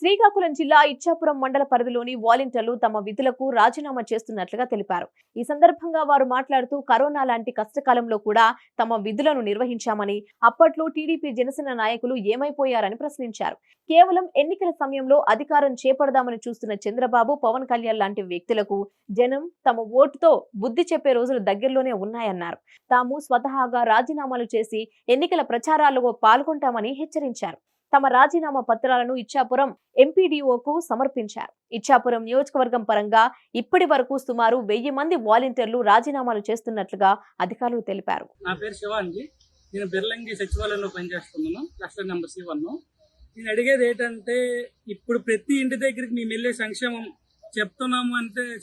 శ్రీకాకుళం జిల్లా ఇచ్చాపురం మండల పరిధిలోని వాలంటీర్లు తమ విధులకు రాజీనామా చేస్తున్నట్లుగా తెలిపారు. ఈ సందర్భంగా వారు మాట్లాడుతూ కరోనా లాంటి కష్టకాలంలో కూడా తమ విధులను నిర్వహించామని, అప్పట్లో టీడీపీ జనసేన నాయకులు ఏమైపోయారని ప్రశ్నించారు. కేవలం ఎన్నికల సమయంలో అధికారం చేపడదామని చూస్తున్న చంద్రబాబు, పవన్ కళ్యాణ్ లాంటి వ్యక్తులకు జనం తమ ఓటుతో బుద్ధి చెప్పే రోజులు దగ్గరలోనే ఉన్నాయన్నారు. తాము స్వతహాగా రాజీనామాలు చేసి ఎన్నికల ప్రచారాల్లో పాల్గొంటామని హెచ్చరించారు. తమ రాజీనామా పత్రాలను ఇచ్చాపురం ఎంపీడీఓకు సమర్పించారు. ఇచ్చాపురం నియోజకవర్గం పరంగా ఇప్పటి వరకు సుమారు 1000 మంది వాలంటీర్లు రాజీనామాలు చేస్తున్నట్లుగా అధికారులు తెలిపారు. నా పేరు శివ అండి. నేను బిర్లంగి సచివాలయంలో పనిచేస్తున్నాను, క్లస్టర్ నెంబర్ C1. నేను అడిగేది ఏంటంటే, ఇప్పుడు ప్రతి ఇంటి దగ్గరికి మేము వెళ్ళే సంక్షేమం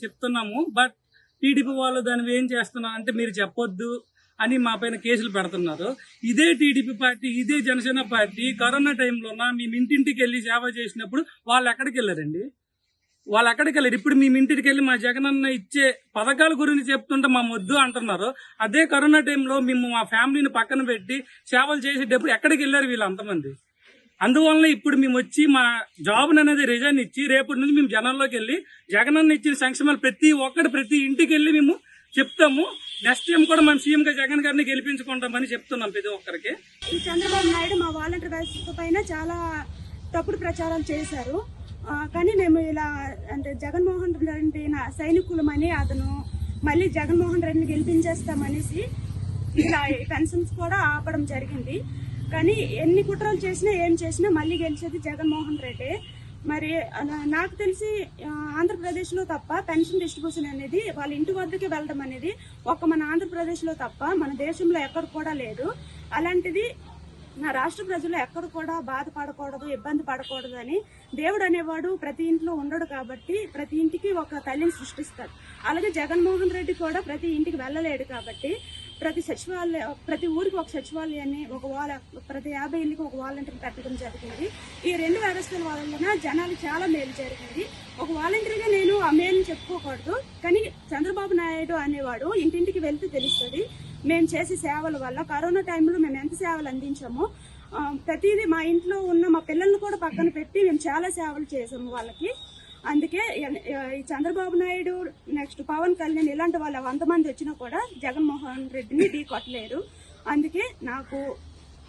చెప్తున్నాము, బట్ టీడీపీ వాళ్ళు దాన్ని ఏం చేస్తున్నారు అంటే మీరు చెప్పొద్దు అని మా పైన కేసులు పెడుతున్నారు. ఇదే టీడీపీ పార్టీ, ఇదే జనసేన పార్టీ కరోనా టైంలోన మేము ఇంటింటికి వెళ్ళి సేవ చేసినప్పుడు వాళ్ళు ఎక్కడికి వెళ్ళారండి? వాళ్ళు ఎక్కడికి వెళ్ళారు? ఇప్పుడు మేము ఇంటికి వెళ్ళి మా జగనన్న ఇచ్చే పథకాల గురించి చెప్తుంటే మా వద్దు అంటున్నారు. అదే కరోనా టైంలో మేము మా ఫ్యామిలీని పక్కన పెట్టి సేవలు చేసేటప్పుడు ఎక్కడికి వెళ్ళారు వీళ్ళు అంతమంది? అందువల్ల ఇప్పుడు మేము వచ్చి మా జాబ్ అనేది రిజైన్ ఇచ్చి రేపటి నుంచి మేము జనంలోకి వెళ్ళి జగనన్న ఇచ్చిన సంక్షేమాలు ప్రతి ఇంటికి వెళ్ళి మేము చెప్తాము. నెక్స్ట్ టైం కూడా మనం సీఎం గా జగన్ గారిని గెలిపించుకుంటామని చెప్తున్నాం ప్రతి ఒక్కరికి. ఈ చంద్రబాబు నాయుడు మా వాలంటీర్ వ్యవస్థ పైన చాలా తప్పుడు ప్రచారాలు చేశారు. కానీ మేము ఇలా అంటే జగన్మోహన్ రెడ్డి సైనికులమని అతను మళ్ళీ జగన్మోహన్ రెడ్డిని గెలిపించేస్తామనేసి ఇలా పెన్షన్స్ కూడా ఆపడం జరిగింది. కానీ ఎన్ని కుట్రలు చేసినా ఏం చేసినా మళ్ళీ గెలిచేది జగన్మోహన్ రెడ్డి. మరి నాకు తెలిసి ఆంధ్రప్రదేశ్లో తప్ప పెన్షన్ డిస్ట్రిబ్యూషన్ అనేది వాళ్ళ ఇంటి వద్దకే వెళ్ళడం అనేది మన ఆంధ్రప్రదేశ్లో తప్ప మన దేశంలో ఎక్కడ కూడా లేదు. అలాంటిది నా రాష్ట్ర ప్రజలు ఎక్కడ కూడా బాధపడకూడదు, ఇబ్బంది పడకూడదు అని దేవుడు అనేవాడు ప్రతి ఇంట్లో ఉండడు కాబట్టి ప్రతి ఇంటికి ఒక తల్లిని సృష్టిస్తాడు. అలాగే జగన్మోహన్ రెడ్డి కూడా ప్రతి ఇంటికి వెళ్ళలేడు కాబట్టి ప్రతి ఊరికి ఒక సచివాలయాన్ని ప్రతి 50 ఇళ్ళకి ఒక వాలంటీర్ పెట్టడం జరిగింది. ఈ 2 వ్యవస్థల వలన జనాలు చాలా మేలు జరిగింది. ఒక వాలంటీర్గా నేను ఆ మేలుని చెప్పుకోకూడదు, కానీ చంద్రబాబు నాయుడు అనేవాడు ఇంటింటికి వెళ్తే తెలుస్తుంది మేము చేసే సేవల వల్ల. కరోనా టైంలో మేము ఎంత సేవలు అందించామో ప్రతిదీ మా ఇంట్లో ఉన్న మా పిల్లల్ని కూడా పక్కన పెట్టి మేము చాలా సేవలు చేసాము వాళ్ళకి. అందుకే ఈ చంద్రబాబు నాయుడు నెక్స్ట్ పవన్ కళ్యాణ్ ఇలాంటి వాళ్ళు 100 మంది వచ్చినా కూడా జగన్మోహన్ రెడ్డిని ఢీ కొట్టలేరు. అందుకే నాకు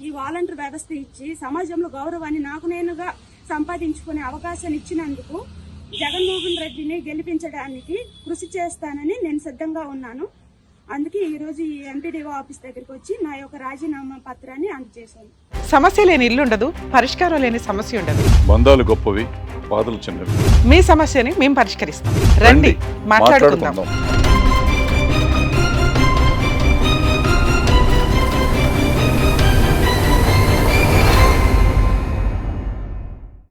ఈ వాలంటీర్ వ్యవస్థ ఇచ్చి సమాజంలో గౌరవాన్ని నాకు నేనుగా సంపాదించుకునే అవకాశాన్ని ఇచ్చినందుకు జగన్మోహన్ రెడ్డిని గెలిపించడానికి కృషి చేస్తానని నేను సిద్ధంగా ఉన్నాను. అందుకే ఈరోజు ఈ ఎంపీడీఓ ఆఫీస్ దగ్గరికి వచ్చి నా యొక్క రాజీనామా పత్రాన్ని అందజేశాను. సమస్య లేని ఇల్లు ఉండదు, పరిష్కారం లేని సమస్య ఉండదు. బంధాలు గొప్పవి, బాధలు చిన్నవి. మీ సమస్యని మేము పరిష్కరిస్తాం. రండి, మాట్లాడుకుందాం.